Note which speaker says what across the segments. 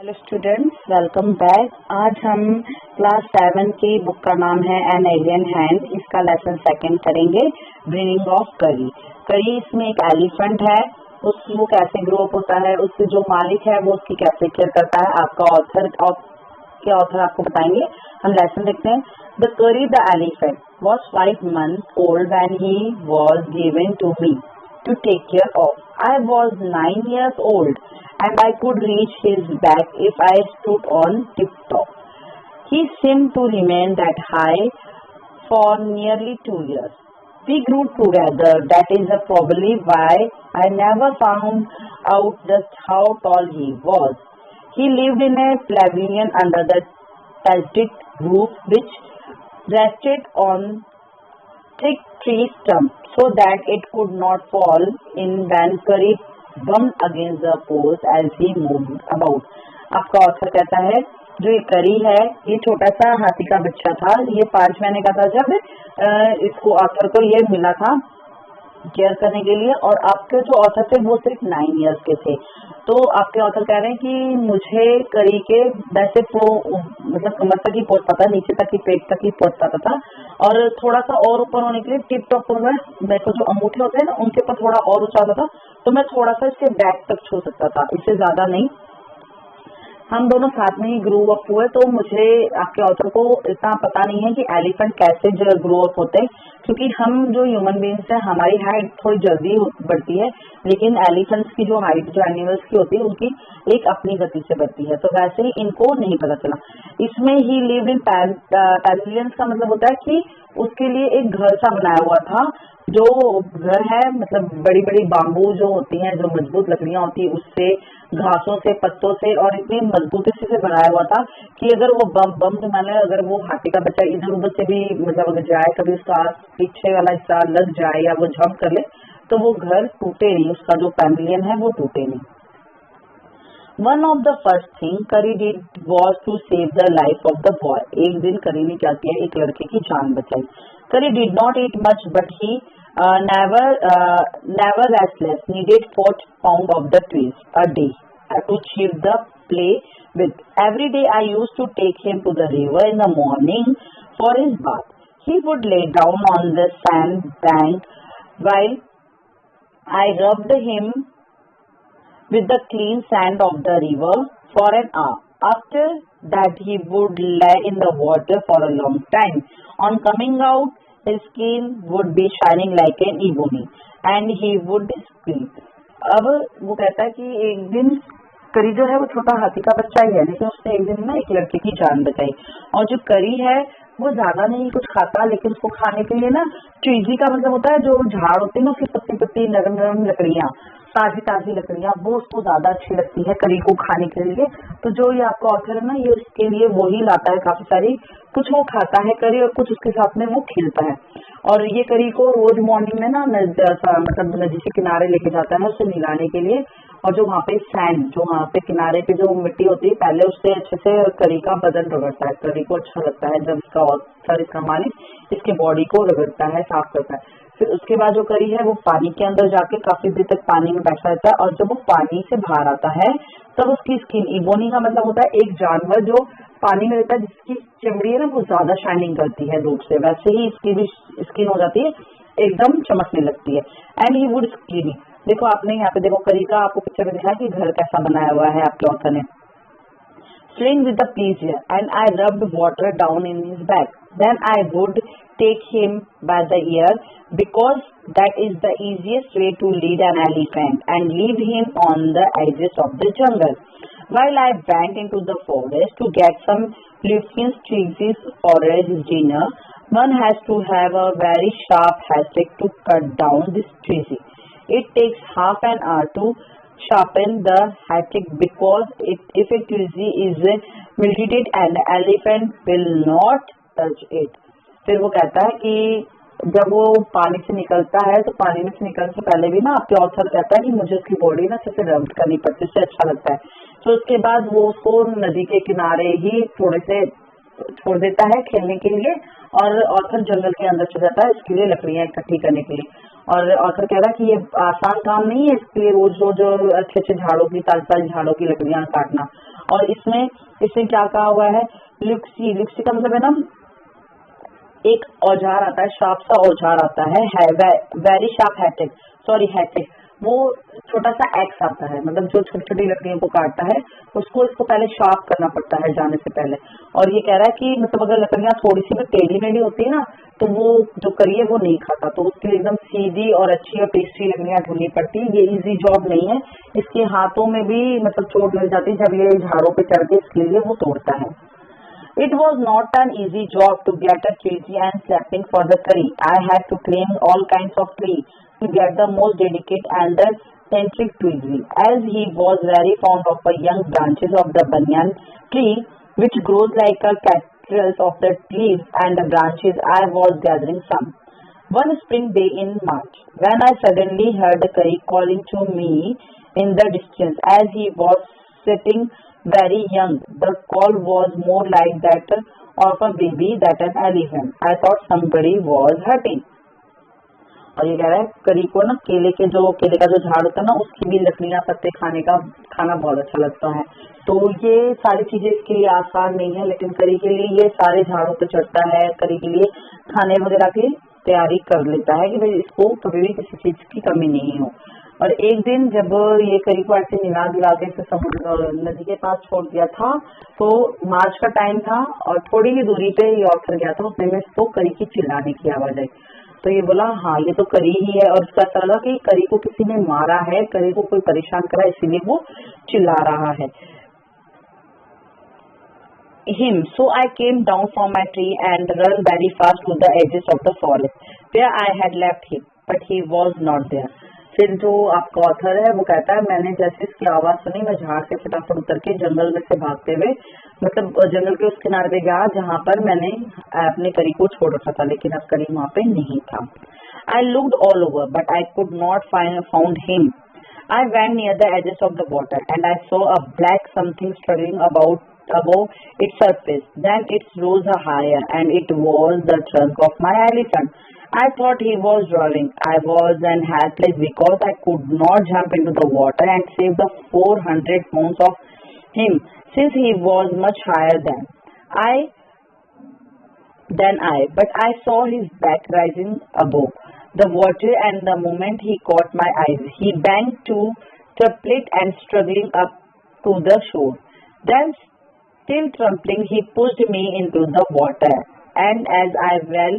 Speaker 1: Hello students, welcome back. आज हम class 7 की बुक का नाम है एन एलियन हैंड। इसका लेसन सेकंड करेंगे, ब्रीडिंग ऑफ करी। करी इसमें एक एलिफेंट है, वो कैसे ग्रो अप होता है, उससे जो मालिक है वो उसकी कैसे केयर करता है। आपका ऑथर आपको बताएंगे। हम लेसन देखते हैं। द करी the elephant was 5 months old when he was given to me to take care of. I was 9 years old and I could reach his back if I stood on tiptoe. He seemed to remain that high for nearly 2 years. We grew together. That is probably why I never found out just how tall he was. He lived in a pavilion under the thatched roof which rested on thick tree stump so that it could not fall in when Curry bumped against the post as he moved about. आपका author कहता है जो ये करी है ये छोटा सा हाथी का बच्चा था। ये 5 महीने का था जब इसको ऑथर को ये मिला था केयर करने के लिए, और आपके जो ऑथर थे वो सिर्फ 9 इयर्स के थे। तो आपके ऑथर कह रहे हैं कि मुझे करी के वैसे तो मतलब कमर तक ही पहुंच पाता, नीचे तक ही पेट तक ही पहुंच पाता था, और थोड़ा सा और ऊपर होने के लिए टिप टॉप पर मेरे को जो अंगूठे होते हैं ना उनके ऊपर थोड़ा और ऊंचा होता था, तो मैं थोड़ा सा इसके बैक तक छू सकता था, इससे ज्यादा नहीं। हम दोनों साथ में ही ग्रो अप हुए, तो मुझे आपके ऑथर को इतना पता नहीं है कि एलिफेंट कैसे जो ग्रो अप होते हैं, क्योंकि हम जो ह्यूमन बींग्स हैं हमारी हाइट थोड़ी जल्दी बढ़ती है, लेकिन एलिफेंट्स की जो हाइट जो एनिमल्स की होती है उनकी एक अपनी गति से बढ़ती है, तो वैसे ही इनको नहीं पता चला। इसमें ही लिव्ड इन पैविलियंस का मतलब होता है कि उसके लिए एक घर सा बनाया हुआ था। जो घर है मतलब बड़ी बड़ी बाम्बू जो होती हैं, जो मजबूत लकड़ियां होती है, उससे, घासों से, पत्तों से, और इतनी मजबूती से बनाया हुआ था कि अगर वो बम माने अगर वो हाथी का बच्चा इधर उधर से भी मतलब अगर जाए, कभी उसका पीछे वाला हिस्सा लग जाए या वो जंप कर ले तो वो घर टूटे नहीं, उसका जो पैविलियन है वो टूटे नहीं। One of the first thing Curry did was to save the life of the boy. एक दिन करी ने क्या किया, एक लड़के की जान बचाई। Curry did not eat much, but he never restless needed 4 pounds of the trees a day to cheer the play with. Every day I used to take him to the river in the morning for his bath. He would lay down on the sand bank while I rubbed him with the clean sand of the river for an hour. After that he would lie in the water for a long time. On coming out, his skin would be shining like an ebony and he would scream. अब वो कहता है कि एक दिन करी जो है वो छोटा हाथी का बच्चा ही है, लेकिन उसने एक दिन ना एक लड़के की जान बचाई। और जो करी है वो ज्यादा नहीं कुछ खाता, लेकिन उसको खाने के लिए ना ट्रीजी का मतलब होता है जो झाड़ होते हैं ना उसकी पत्ती पत्ती नरम नरम लकड़ियां, ताजी ताजी लकड़ियां, वो उसको ज्यादा अच्छी लगती है करी को खाने के लिए। तो जो ये आपका ऑथर है ना ये उसके लिए वही लाता है काफी सारी, कुछ वो खाता है करी और कुछ उसके साथ में वो खेलता है। और ये करी को रोज मॉर्निंग में ना मतलब नदी के किनारे लेके जाता है उसे नहलाने के लिए, और जो वहाँ पे सैंड जो वहाँ पे किनारे पे जो मिट्टी होती है पहले उससे अच्छे से करी का बदन रगड़ता है। करी को अच्छा लगता है जब इसका ऑथर इसका मालिक इसके बॉडी को रगड़ता है, साफ करता है। फिर उसके बाद जो करी है वो पानी के अंदर जाके काफी देर तक पानी में बैठा रहता है, और जब वो पानी से बाहर आता है तब उसकी स्किन, इबोनी का मतलब होता है एक जानवर जो पानी में रहता है जिसकी चमड़ी है ना वो ज्यादा शाइनिंग करती है धूप से, वैसे ही इसकी भी स्किन हो जाती है एकदम चमकने लगती है। And he would scream. देखो आपने यहाँ पे देखो करी का आपको पिक्चर में दिखा कि घर कैसा बनाया हुआ है आपके ऑथर ने। Sling with the pleasure, and I rubbed water down in his back. Then I would take him by the ear, because that is the easiest way to lead an elephant, and leave him on the edges of the jungle. While I went into the forest to get some Lucian's twigs for his dinner, one has to have a very sharp hatchet to cut down this tree. It takes half an hour to sharpen the hatchet because if a tree is wilted and the elephant will not touch it. फिर वो कहता है कि जब वो पानी से निकलता है तो पानी में से निकलने से पहले भी ना आपके ऑथर कहता है कि मुझे उसकी बॉडी ना अच्छे से रब करनी पड़ती है, उससे अच्छा लगता है। तो उसके बाद वो उसको नदी के किनारे ही थोड़े से छोड़ देता है खेलने के लिए, और ऑथर जंगल के अंदर चला जाता है इसके लिए लकड़ियां इकट्ठी करने के लिए। और ऑथर कह रहा है कि ये आसान काम नहीं है, इसके लिए रोज रोज अच्छे अच्छे झाड़ों की ताजी ताजी झाड़ों की लकड़ियां काटना। और इसमें क्या कहा हुआ है, लुक्सी, लुक्सी का मतलब है ना एक औजार आता है, शार्प सा औजार आता है very sharp hatted, sorry hatted, वो छोटा सा एक्स आता है, मतलब जो छोटी छोटी लकड़ियों को काटता है इसको पहले शार्प करना पड़ता है जाने से पहले। और ये कह रहा है कि मतलब अगर लकड़ियां थोड़ी सी भी टेढ़ी मेढ़ी होती है ना तो वो जो करी है वो नहीं खाता, तो उसके लिए एकदम सीधी और अच्छी और टेस्टी लकड़ियां ढूंढनी पड़ती है। ये इजी जॉब नहीं है, इसके हाथों में भी मतलब चोट लग जाती है जब ये झाड़ों पे चढ़ के इसके लिए वो तोड़ता है। It was not an easy job to get a chilli and slapping for the curry. I had to climb all kinds of trees to get the most delicate and the centric twigs. As he was very fond of the young branches of the banyan tree, which grows like a catkills of the leaves and the branches, I was gathering some. One spring day in March, when I suddenly heard Curry calling to me in the distance as he was sitting very young. The call was more like that of a baby than an elephant. I thought somebody was hurting. और ये कह रहा है करी को ना केले का जो झाड़ होता है ना उसकी भी लकड़ियां पत्ते खाना बहुत अच्छा लगता है। तो ये सारी चीजें इसके लिए आसान नहीं है, लेकिन करी के लिए ये सारे झाड़ों पे चढ़ता है, करी के लिए खाने वगैरह की तैयारी कर लेता है कि भाई इसको कभी भी किसी चीज की कमी नहीं हो। और एक दिन जब ये करी को ऐसे मिला दिला के समुद्र नदी के पास छोड़ दिया था तो मार्च का टाइम था और थोड़ी ही दूरी पे ये ऑथर गया था, उसने में इसको करी की चिल्लाने की आवाज आई। तो ये बोला हाँ ये तो करी ही है, और उसका ऐसा लगा कि करी को किसी ने मारा है, करी को कोई परेशान करा इसीलिए वो चिल्ला रहा है। Him, so I came down from my tree and ran very fast to the edges of the forest where I had left him, but he was not there. फिर जो आपका ऑथर है वो कहता है मैंने जैसे इसकी आवाज सुनी मैं झाड़ से फटाफट उतर के जंगल में से भागते हुए मतलब जंगल के उस किनारे पे गया जहाँ पर मैंने अपने करी को छोड़ रखा था, लेकिन अब करी वहाँ पे नहीं था। I looked all over but I could not found him. I went near the edges of the water and I saw a black something struggling above its surface. Then it rose higher and it was the trunk of my elephant. I thought he was drowning. I was then helpless because I could not jump into the water and save the 400 pounds of him, since he was much higher than I. But I saw his back rising above the water, and the moment he caught my eyes, he banged to triplet and struggling up to the shore. Then, still trembling, he pushed me into the water, and as I fell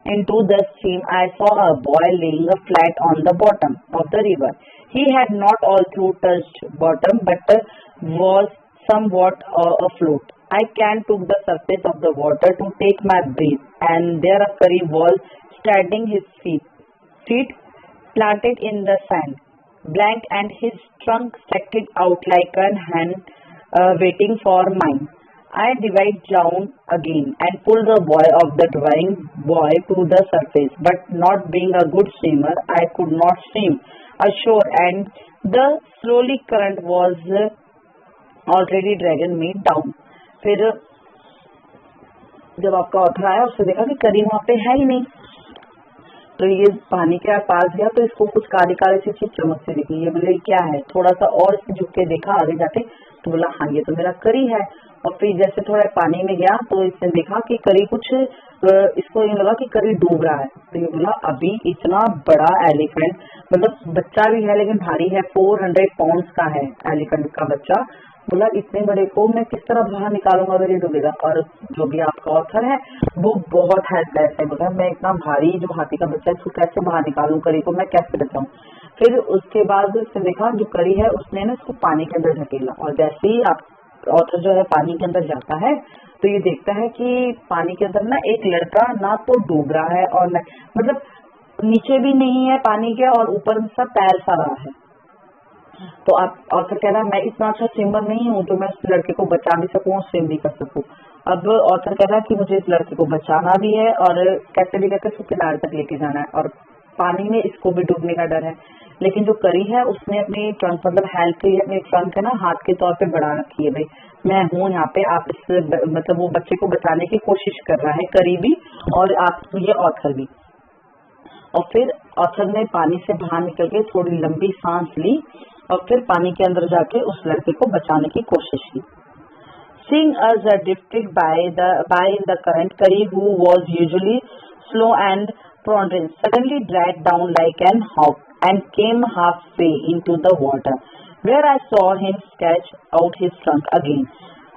Speaker 1: into the stream, I saw a boy laying flat on the bottom of the river. He had not all through touched bottom, but was somewhat afloat. I can took the surface of the water to take my breath, and there a curry was standing, his feet planted in the sand, blank, and his trunk stretched out like a hand waiting for mine. I dived down again and pulled the boy of the drowning boy to the surface, but not being a good swimmer, I could not swim ashore, and the slowly current was already dragging me down. फिर जब आपका author आया उसने देखा कि करी वहाँ पे है ही नहीं, तो ये पानी के पास गया तो इसको कुछ काली काली सी चीज चमक से दिखी। ये बोले क्या है, थोड़ा सा और इसने झुक के देखा आगे जाके तो बोला हाँ ये तो मेरा करी है। और फिर जैसे थोड़ा पानी में गया तो इसने देखा कि करी कुछ इसको ये लगा कि करी डूब रहा है। तो ये बोला अभी इतना बड़ा एलिफेंट, मतलब बच्चा भी है लेकिन भारी है, 400 पाउंड्स का है एलिफेंट का बच्चा, बोला इतने बड़े को मैं किस तरह बाहर निकालूंगा अगर ये डूबेगा। और जो भी आपका ऑथर है वो बहुत हेल्पलेस है, बोला मैं इतना भारी जो हाथी का बच्चा है इसको कैसे बाहर निकालूं, करी को मैं कैसे बचाऊं। फिर उसके बाद उसने देखा जो करी है उसने ना इसको पानी के अंदर ढकेला, और जैसे ही आप ऑथर जो है पानी के अंदर जाता है तो ये देखता है कि पानी के अंदर ना एक लड़का ना तो डूब रहा है और न मतलब नीचे भी नहीं है पानी के और ऊपर सा तैर सा रहा है। तो आप ऑथर कह रहा है मैं इतना अच्छा स्विमर नहीं हूँ तो मैं इस लड़के को बचा भी सकूँ और स्विम भी कर सकूँ। अब ऑथर कह रहा है कि मुझे इस लड़के को बचाना भी है और कैसे भी करके इसको किनारे तक लेके जाना है, और पानी में इसको भी डूबने का डर है। लेकिन जो करी है उसने अपनी ट्रंक मतलब हेल्प के लिए अपनी ट्रंक है ना हाथ के तौर पे बढ़ा रखी है, भाई मैं हूँ यहाँ पे, आप इस मतलब वो बच्चे को बचाने की कोशिश कर रहा है करी भी और आप ये ऑथर भी। और फिर ऑथर ने पानी से बाहर निकल के थोड़ी लंबी सांस ली और फिर पानी के अंदर जाके उस लड़के को बचाने की कोशिश की। Seeing us drifted by in the current, Curry, who was usually slow and prudent, suddenly dragged down like an hawk and came halfway into the water, where I saw him stretch out his trunk again.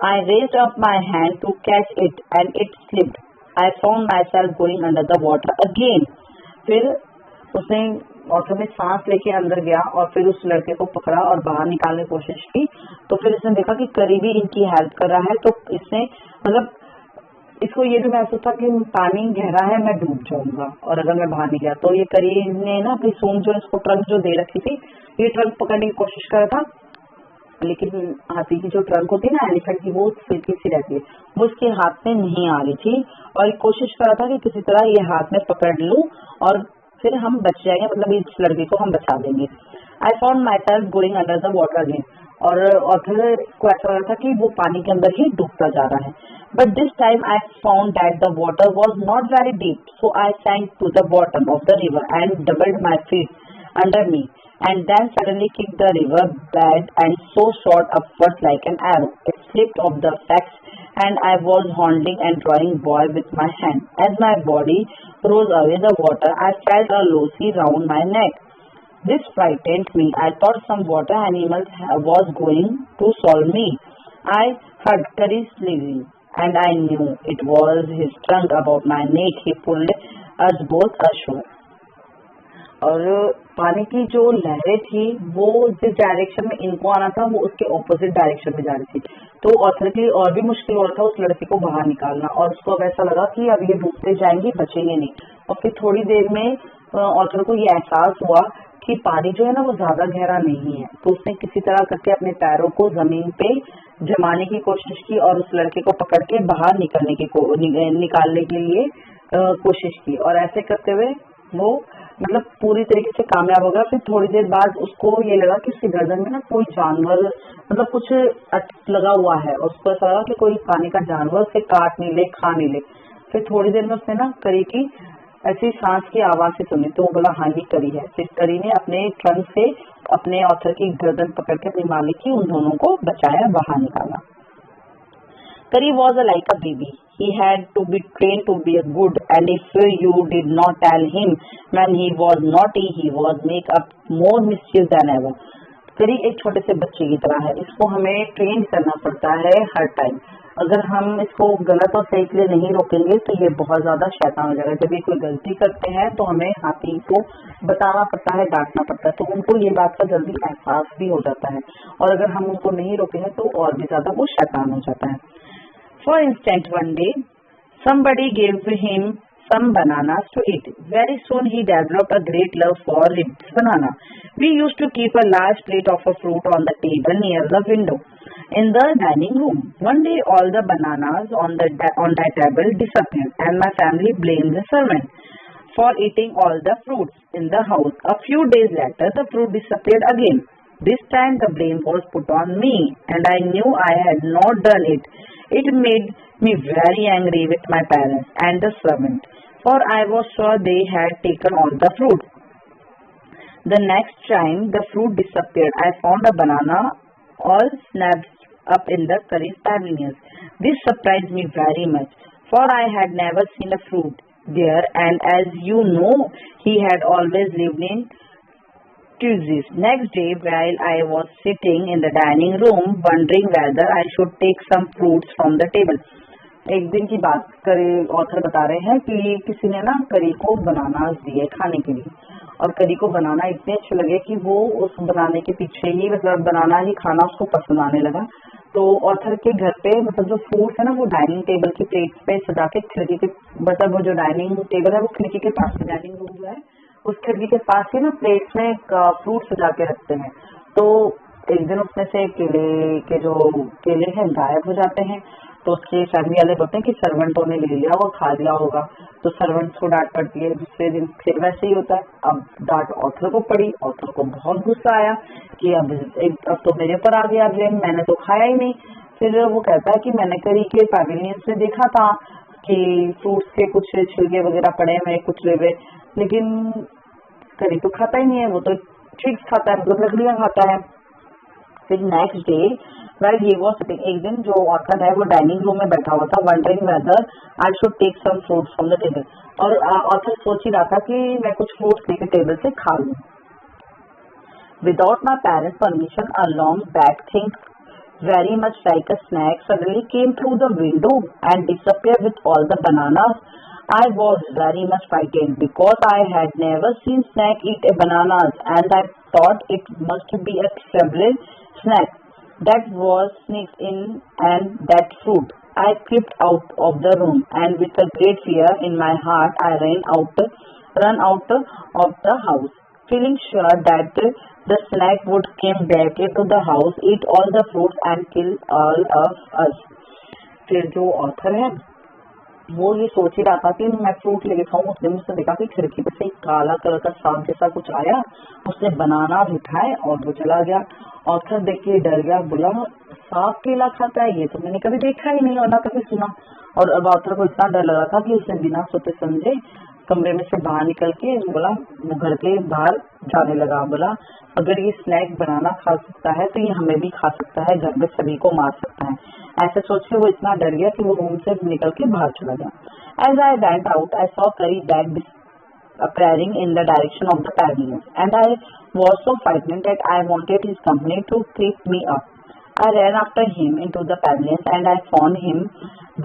Speaker 1: I raised up my hand to catch it, and it slipped. I found myself going under the water again. फिर उसने water में सांस लेके अंदर गया और फिर उस लड़के को पकड़ा और बाहर निकालने की कोशिश की। तो फिर इसने देखा कि करीबी इनकी हेल्प कर रहा है, तो इसने मतलब इसको ये भी महसूस था कि पानी गहरा है, मैं डूब जाऊंगा और अगर मैं बाहर नहीं गया तो। ये करीब ने ना अपनी सूंड जो इसको ट्रंक जो दे रखी थी, ये ट्रंक पकड़ने की कोशिश कर रहा था, लेकिन हाथी की जो ट्रंक होती है ना एलिफेंट की, वो सिल्की सी रहती है, वो उसके हाथ में नहीं आ रही थी और कोशिश कर रहा था कि किसी तरह ये हाथ में पकड़ लूं और फिर हम बच जाएंगे, मतलब इस लड़के को हम बचा देंगे। I found my self going under the water again, और फिर को ऐसा लगा था कि वो पानी के अंदर ही डूबता जा रहा है। But this time I found that the water was not very deep, so I sank to the bottom of the river and doubled my feet under me, and then suddenly kicked the river bed and so shot upwards like an arrow. It slipped off the facts and I was holding and drawing boy with my hand. As my body rose away the water, I felt a loosey round my neck. This frightened me. I thought some water animal was going to swallow me. I heard Curry sneezing and I knew it was his trunk about my neck. He pulled us both ashore. और पानी की जो लहरें थी वो जिस direction में इनको आना था वो उसके ऑपोजिट डायरेक्शन में जा रही थी, तो ऑथर के लिए और भी मुश्किल हो रहा था उस लड़के को बाहर निकालना, और उसको अब ऐसा लगा कि अब ये डूबते जाएंगे, बचेंगे नहीं। और फिर थोड़ी देर में ऑथर को ये एहसास हुआ कि पानी जो है ना वो ज्यादा गहरा नहीं है, तो उसने किसी तरह करके अपने पैरों को जमीन पे जमाने की कोशिश की और उस लड़के को पकड़ के बाहर निकालने के लिए कोशिश की, और ऐसे करते हुए वो मतलब पूरी तरीके से कामयाब हो गया। फिर थोड़ी देर बाद उसको ये लगा कि उसकी गर्दन में ना कोई जानवर मतलब कुछ लगा हुआ है, और उसको ऐसा लगा कि कोई पानी का जानवर उसे काट नहीं ले, खा नहीं ले। फिर थोड़ी देर में उसने ना करी की ऐसी सांस की आवाज से सुनी, तो वो बोला हाँ ये करी है। फिर करी ने अपने ट्रंक से अपने ऑथर की गर्दन पकड़ के अपनी मालिक की उन दोनों को बचाया, बाहर निकाला। Curry was like a baby. He had to be trained to be good, and if you did not tell him when he was naughty, he was make up more mischief than ever. करी एक छोटे से बच्चे की तरह है, इसको हमें ट्रेन करना पड़ता है हर टाइम। अगर हम इसको गलत और सही के लिए नहीं रोकेंगे तो ये बहुत ज्यादा शैतान हो जाएगा। जब ये कोई गलती करते हैं तो हमें हाथी को बताना पड़ता है, डांटना पड़ता है, तो उनको ये बात का जल्दी एहसास भी हो जाता है, और अगर हम उनको नहीं रोकेंगे तो और भी ज्यादा वो शैतान हो जाता है। For instance, one day, somebody gave him some bananas to eat. Very soon he developed a great love for its banana. We used to keep a large plate of a fruit on the table near the window in the dining room. One day all the bananas on that table disappeared and my family blamed the servant for eating all the fruits in the house. A few days later the fruit disappeared again. This time the blame was put on me and I knew I had not done it. It made me very angry with my parents and the servant, for I was sure they had taken all the fruit. The next time the fruit disappeared, I found a banana all snapped up in the Curry's pavilions. This surprised me very much, for I had never seen a fruit there, and as you know, he had always lived in Tuesdays. Next day, while I was sitting in the dining room, wondering whether I should take some fruits from the table. एक दिन की बात करी, author बता रहे हैं कि किसी ने ना करी को बनाना दिए खाने के लिए, और करी को बनाना इतने अच्छे लगे कि वो उस बनाने के पीछे ही मतलब बनाना ही खाना उसको पसंद आने लगा। तो ऑथर के घर पे मतलब जो फ्रूट्स है ना वो डाइनिंग टेबल की प्लेट पे सजा के खिड़की के मतलब वो जो डाइनिंग टेबल है वो खिड़की के पास में, डाइनिंग रूम जो है उस खिड़की के पास ही ना प्लेट्स में फ्रूट सजा के रखते हैं। तो एक दिन उसमें से केले के जो केले हैं गायब हो जाते हैं, तो उसके फैमिली वाले बोलते हैं कि सर्वेंटों ने ले लिया और खा लिया होगा, तो सर्वेंट्स को डांट पड़ती है। दूसरे दिन फिर वैसे ही होता है, अब डांट ऑथर को पड़ी, ऑथर को बहुत गुस्सा आया कि अब तो मेरे पर आ गया ब्लेम, मैंने तो खाया ही नहीं। फिर वो कहता है कि मैंने करी के पैविलियन से देखा था कि फ्रूट्स के कुछ छिलके वगैरह पड़े हुए कुचले हुए, लेकिन करी तो खाता ही नहीं है, वो तो ट्रिक्स खाता है मतलब लकड़ियां खाता है। फिर next day While he was sitting, एक दिन जो ऑथर है वो डाइनिंग रूम में बैठा हुआ था, wondering whether I should take some fruits from the table. और ऑथर सोच ही रहा था कि मैं कुछ फ्रूट्स लेकर टेबल से खा लूं. Without my parents' permission, a long black thing, very much like a snake, suddenly came through the window and disappeared with all the bananas. I was very much frightened because I had never seen snake eat a bananas, and I thought it must be a terrible snake that was sneaked in and that fruit. I crept out of the room, and with a great fear in my heart, I ran out of the house, feeling sure that the snake would come back into the house, eat all the fruits, and kill all of us. फिर जो author है वो ये सोच ही रहा था कि मैं फ्रूट लेके खाऊं. उसने मुझसे देखा कि खिड़की पे से एक काला कलर का सांप जैसा कुछ आया, उसने बनाना उठाए और वो चला गया. ऑथर देख के डर गया, बोला सांप केला खाता है, ये तो मैंने कभी देखा ही नहीं और ना कभी सुना. और अब ऑथर को इतना डर लगा था कि उसने बिना सोचे समझे कमरे में से बाहर निकल के बोला, वो घर के बाहर जाने लगा. बोला अगर ये स्नैक बनाना खा सकता है तो ये हमें भी खा सकता है, घर में सभी को मार सकता है. ऐसे सोच के वो इतना डर गया कि वो रूम से निकल के बाहर चला गया. As I went out, I saw Curry bag appearing in the direction of the pavilion, and I was so frightened that I wanted his company to creep me up. I ran after him into the pavilion, and I found him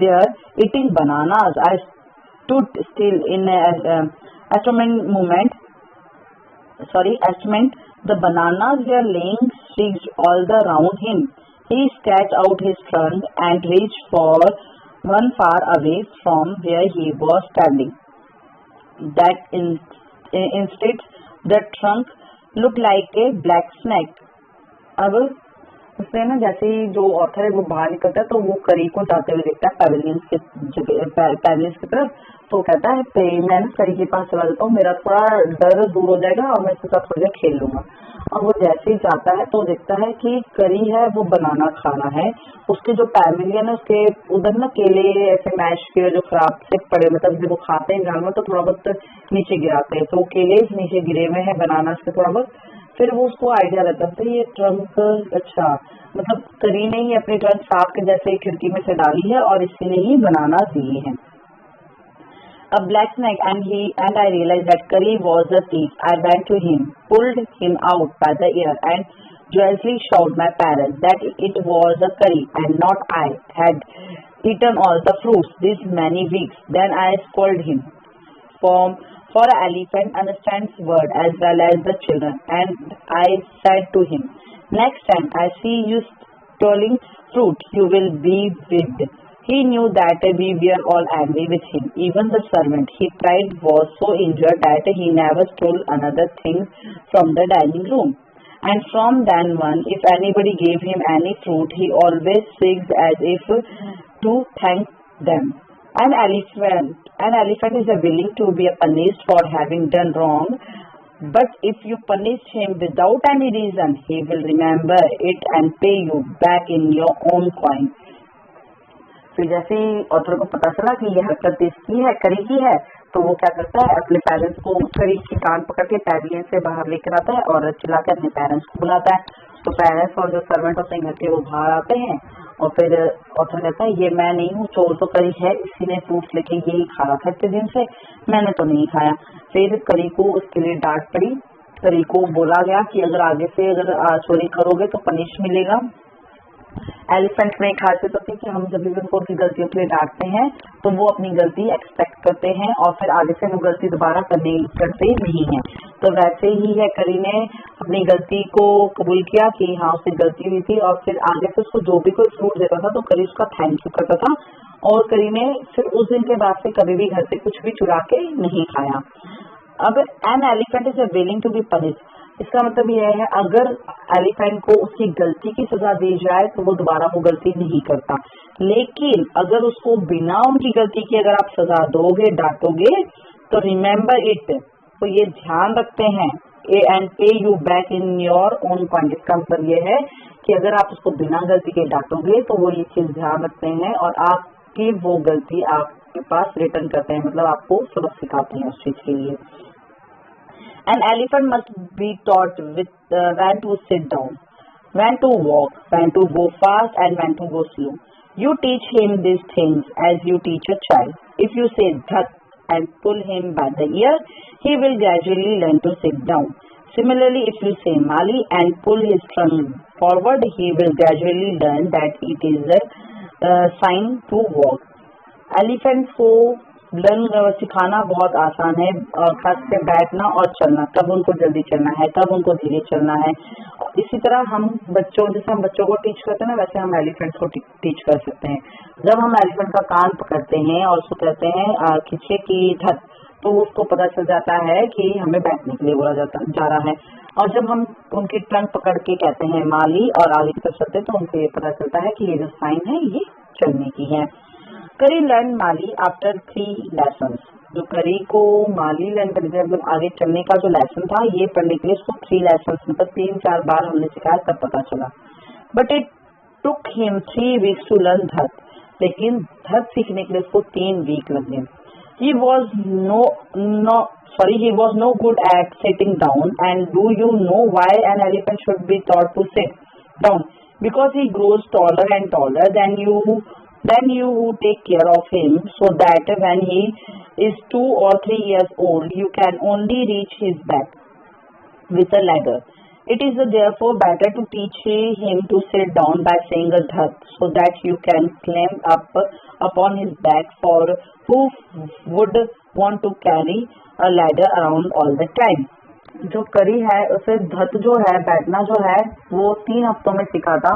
Speaker 1: there eating bananas. I stood still in astonishment. The bananas were laying streaked all around him. He stretched out his trunk and reached for one far away from where he was standing. That instant, the trunk looked like a black snake. अब उसने ना जैसे ही जो author है वो बाहर निकलता है तो वो करी को जाते हुए देखता है पैवेलियंस की तरफ. तो कहता है मैं ना करी के पास चला जाता हूँ, मेरा थोड़ा डर दूर हो जाएगा और मैं इसके साथ थोड़ी देर खेल लूंगा. और वो जैसे ही जाता है तो देखता है कि करी है वो बनाना खा रहा है. उसके जो पैवेलियन है उसके उधर ना केले ऐसे मैश के जो खराब से पड़े, मतलब जब वो खाते हैं जानवर तो थोड़ा बहुत नीचे गिराते हैं, तो केले नीचे गिरे हुए हैं बनाना के थोड़ा बहुत. फिर वो उसको आइडिया रहता है ये ट्रंक, अच्छा मतलब करी ने ही अपनी ट्रंक सांप के जैसे खिड़की में से डाली है और इसी ने ही बनाना दिए हैं. A black snake and I realized that Curry was a thief. I ran to him, pulled him out by the ear, and joyously showed my parents that it was a Curry and not I had eaten all the fruits these many weeks. Then I scolded him for an elephant understands word as well as the children, and I said to him, next time I see you stealing fruit, you will be whipped. He knew that we were all angry with him. Even the servant he tried was so injured that he never stole another thing from the dining room. And from then on, if anybody gave him any fruit, he always shrieked as if to thank them. An elephant is willing to be punished for having done wrong, but if you punish him without any reason, he will remember it and pay you back in your own coin. फिर जैसे ही author को पता चला कि ये हरकत इसकी है, करी की है, तो वो क्या करता है अपने पेरेंट्स को करी की कान पकड़ के पैवेलियन से बाहर लेकर आता है और चिल्ला के अपने पेरेंट्स को बुलाता है. तो पेरेंट्स और जो सर्वेंट होते हैं घर के वो बाहर आते हैं और फिर ऑथर कहता है ये मैं नहीं हूँ, चोर तो करी है, इसी ने फ्रूट्स लेके यही खा रहा था इतने दिन से, मैंने तो नहीं खाया. फिर करी को उसके लिए डांट पड़ी. करी को बोला गया कि अगर आगे से अगर चोरी करोगे तो पनिश मिलेगा. एलिफेंट में एक खासियत होती है कि हम जब भी उनको उनकी गलतियों के लिए डांटते हैं तो वो अपनी गलती एक्सपेक्ट करते हैं और फिर आगे से वो गलती दोबारा करते नहीं है. तो वैसे ही है, करी ने अपनी गलती को कबूल किया कि हाँ उससे गलती हुई थी और फिर आगे से उसको जो भी कोई फ्रूट देता था तो करी उसका थैंक यू करता था. और करी ने फिर उस दिन के बाद से कभी भी घर से कुछ भी चुरा के नहीं खाया. अब an elephant is willing to be punish, इसका मतलब यह है अगर एलिफेंट को उसकी गलती की सजा दी जाए तो वो दोबारा वो गलती नहीं करता. लेकिन अगर उसको बिना उनकी गलती की अगर आप सजा दोगे, डांटोगे, तो रिमेम्बर इट, तो ये ध्यान रखते हैं, एंड पे you back in your own point. इसका मतलब ये है कि अगर आप उसको बिना गलती के डांटोगे तो वो ये चीज ध्यान रखते हैं और आपकी वो गलती आपके पास रिटर्न करते हैं, मतलब आपको सबक सिखाते हैं उस चीज के लिए. An elephant must be taught with when to sit down. when to walk, when to go fast and when to go slow. You teach him these things as you teach a child. If you say dhat and pull him by the ear, he will gradually learn to sit down. Similarly, if you say mali and pull his trunk forward, he will gradually learn that it is a sign to walk. Elephant को learn सिखाना बहुत आसान है, खास कर बैठना और चलना, कब उनको जल्दी चलना है, कब उनको धीरे चलना है. इसी तरह हम जैसे हम बच्चों को टीच करते हैं ना, वैसे हम एलिफेंट को टीच कर सकते हैं. जब हम एलिफेंट का कान पकड़ते हैं और उसको कहते हैं खींचे की धत, तो उसको पता चल जाता है कि हमें बैठने के लिए बोला जा रहा है. और जब हम उनकी ट्रंक पकड़ के कहते हैं माली और आगे की तरफ चलते हैं, तो उनको ये पता चलता है कि ये जो साइन है ये चलने की है. करी लर्न माली आफ्टर 3 लेसन्स. जो करी को माली लर्न करने मतलब आगे चलने का जो लेसन था, ये पढ़ने के लिए उसको 3 लेसन्स मतलब 3-4 बार हमने सिखाया तब पता चला. But it took him 3 weeks to learn that. लेकिन धत सीखने के लिए उसको 3 वीक लगे. He was no good at sitting down. And do you know why an elephant should be taught to sit down? Because he grows taller and taller than you who take care of him, so that when he is 2 or 3 years old, you can only reach his back with a ladder. It is therefore better to teach him to sit down by saying a dhat, so that you can climb up upon his back, for who would want to carry a ladder around all the time. जो करी है उसे धत जो है, बैठना जो है, वो 3 हफ्तों में सीखा था.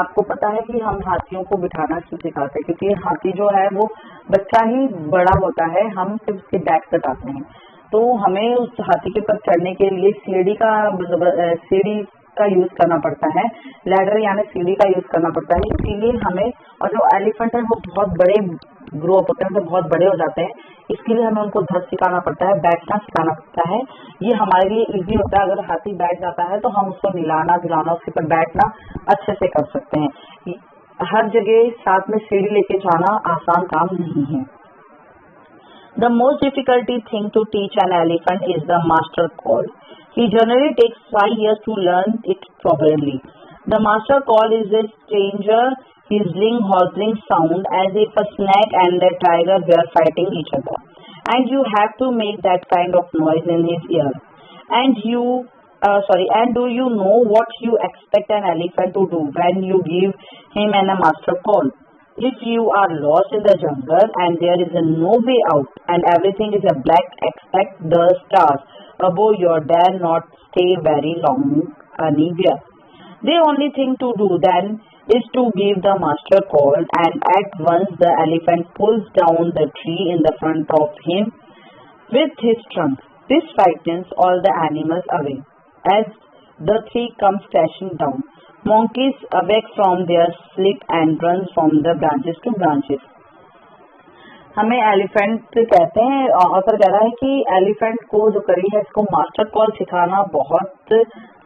Speaker 1: आपको पता है कि हम हाथियों को बिठाना क्यों सिखाते हैं? क्योंकि हाथी जो है वो बच्चा ही बड़ा होता है, हम सिर्फ उसके बैक कटाते हैं. तो हमें उस हाथी के ऊपर चढ़ने के लिए सीढ़ी का यूज करना पड़ता है, लैडर यानी सीढ़ी का यूज करना पड़ता है. इसीलिए हमें, और जो एलिफेंट है वो बहुत बड़े ग्रो अप होते हैं, तो बहुत बड़े हो जाते हैं, इसके लिए हमें उनको धत सिखाना पड़ता है, बैठना सिखाना पड़ता है. ये हमारे लिए इजी होता है. अगर हाथी बैठ जाता है तो हम उसको हिलाना झुलाना, उसके ऊपर बैठना अच्छे से कर सकते हैं. हर जगह साथ में सीढ़ी लेके जाना आसान काम नहीं है. The most difficult thing to teach an elephant is the master call. He generally takes 5 years to learn it properly. The master call is a stranger whistling, horsing sound as if a snake and a tiger were fighting each other. And you have to make that kind of noise in his ear. And do you know what you expect an elephant to do when you give him a master call? If you are lost in the jungle and there is no way out and everything is a black, expect the stars above you dare not stay very long anywhere. The only thing to do then is to give the master call, and at once the elephant pulls down the tree in the front of him with his trunk. This frightens all the animals away as the tree comes crashing down. Monkeys awake from their sleep and run from the branches to branches. हमें elephant कहते हैं. Author कह रहा है कि elephant को जो करी है इसको मास्टर कॉल सिखाना बहुत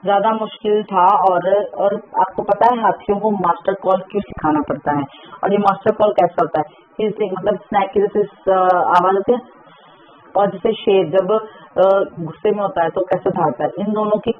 Speaker 1: ज्यादा मुश्किल था. और आपको पता है हाथियों को मास्टर कॉल क्यों सिखाना पड़ता है, और ये मास्टर कॉल कैसा होता है? मतलब स्नैक की जैसे आवाज होती है, और जैसे शेर जब गुस्से में होता है तो कैसे भागता है, इन दोनों की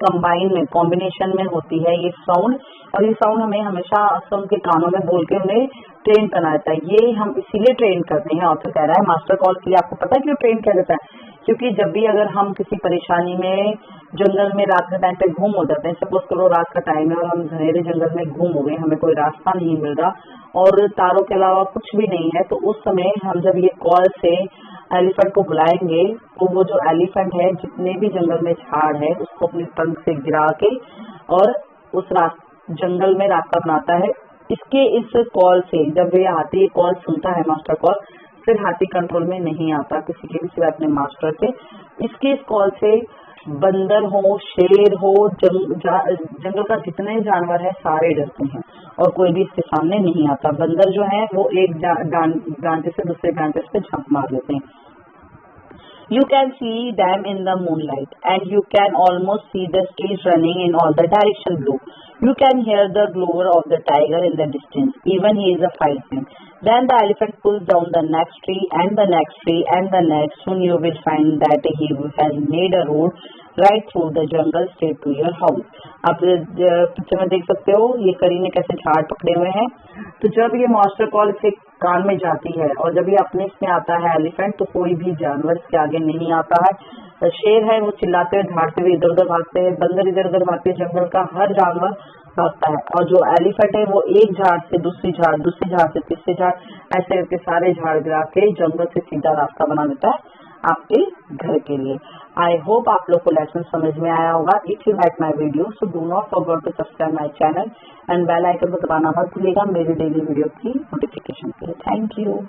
Speaker 1: कॉम्बिनेशन में होती है ये साउंड. और ये साउंड हमें हमेशा उनके कानों में बोल के उन्हें ट्रेन करना रहता है. ये हम इसीलिए ट्रेन करते हैं. ऑथर कह रहा है मास्टर कॉल के लिए. आपको पता है क्यों ट्रेन किया जाता है? क्योंकि जब भी अगर हम किसी परेशानी में जंगल में रात के टाइम पे घूम हो जाते हैं, सपोज करो रात का टाइम है और हम घनेरे जंगल में घूम हो गए, हमें कोई रास्ता नहीं मिल रहा और तारों के अलावा कुछ भी नहीं है, तो उस समय हम जब ये कॉल से एलिफेंट को बुलाएंगे तो वो जो एलिफेंट है जितने भी जंगल में झाड़ है उसको अपनी पंख से गिरा के और उस जंगल में रास्ता बनाता है. इस कॉल से जब ये हाथी कॉल सुनता है मास्टर कॉल, फिर हाथी कंट्रोल में नहीं आता किसी के भी सिवा अपने मास्टर से. इस कॉल से बंदर हो, शेर हो, जंगल का जितने जानवर है सारे डरते हैं और कोई भी इसके सामने नहीं आता. बंदर जो है वो एक ब्रांचेस से दूसरे ब्रांचेस पे झंप मार लेते हैं. You can see them in the moonlight, and you can almost see the trees running in all the directions blue. You can hear the glower of the tiger in the distance, even he is a fighting. Then the elephant pulls down the next tree and the next tree and the next. Soon you will find that he has made a road right through the jungle straight to your house। आप picture में देख सकते हो ये करी ने कैसे झाड़ पकड़े हुए हैं। तो जब ये मॉन्स्टर कॉल इसके कान में जाती है और जब ये अपने इसमें आता है एलिफेंट, तो कोई भी जानवर इसके आगे नहीं आता है। तो शेर है वो चिल्लाते हुए झाड़ते हुए इधर उधर भागते हैं, बंदर इधर उधर भागते हैं, जंगल का हर जानवर भागता है। और जो एलिफेंट है वो एक झाड़ से दूसरी झाड़, दूसरी झाड़ से तीसरी झाड़, ऐसे करके सारे झाड़ गिरा के जंगल से सीधा रास्ता बना देता है आपके घर के लिए। आई होप आप लोग को लेसन समझ में आया होगा। If you like my video so do not forget to subscribe my channel and bell icon को दबाना मत भूलिएगा मेरी डेली वीडियो की नोटिफिकेशन के लिए। Thank you.